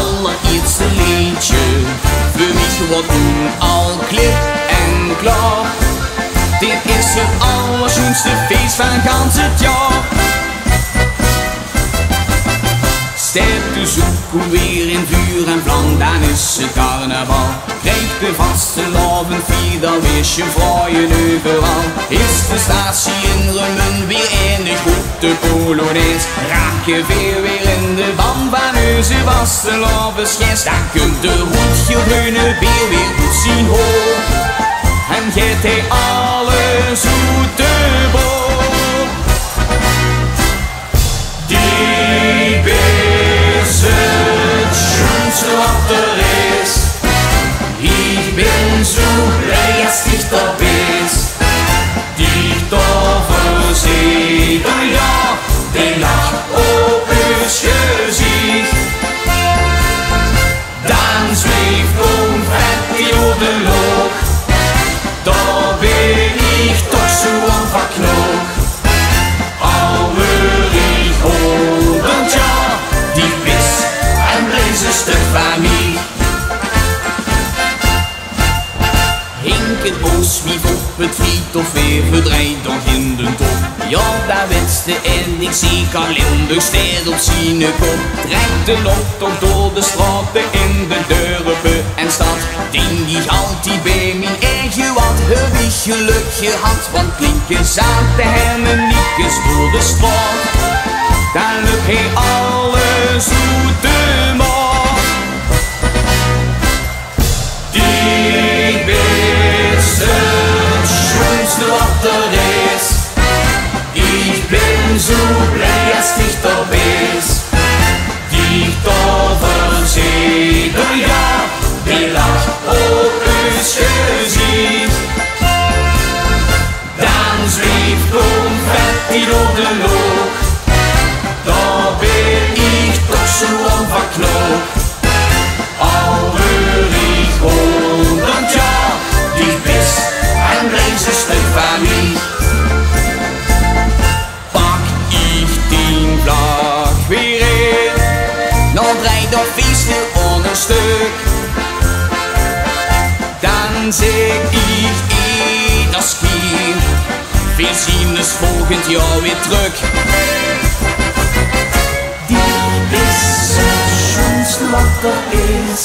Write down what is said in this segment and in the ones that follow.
allereerste liedje voor mich wordt toen al klip en klaar. Dit is het allerschoonste feest van gans het jaar. Step de zoeken weer in vuur en vlam, dan is het carnaval. Krijg de vaste loven, vier, dan wees je vrooien overal. Is de statie in Rummen weer in de goede Polonaise, raak je weer in de band van onze vaste lovenschijns. Dan kunt de roetje bruine beer weer goed zien hoor, en geeft hij alles zoete boor. Die is het schönste wat er is. Ich bin so blij als ich da bist. Die dove zeder, ja, die lacht op uw gezicht. Dan zweeft confetti op de lucht. Da bin ich doch so am Verknoch. Aber ich hobend, ja, die bist ein Riesenstuk van mij. Het bos wie op het friedhof weer verdrijft nog in de top. Ja, daar wenste en ik zie kan Limburg steed op zijn kop. Trekt de optocht door de straten in de dorpen en stad. Denk ik altijd bij mijn eigen wat heb ik geluk gehad. Want klinken zaten hem en niekes door de straat. Dan lukt hij alles hoe de maat. Die bist het schönste wat er is. Ich bin so blij als ich da bist. Die dove zeder, ja, die lacht op ons gezicht. Dan zweeft confetti door de lucht. Da bin ich doch so am Verknoch. Aber ich hobend, ja, die bist ein Riesenstuk van mij. Pak ich die vlag weer in, nog draait nog feesten onder stuk. Dan zeg ik das kind, wir zien es volgend jaar weer terug. Die is het schönste wat er is.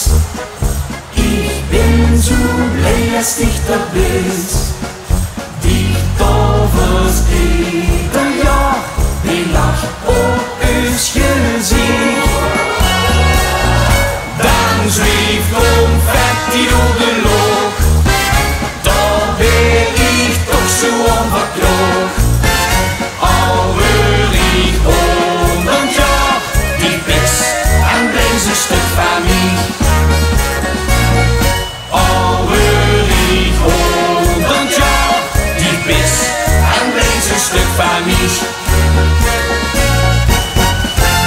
Ich bin so blij als ich da bist. Die dove zeder, ja,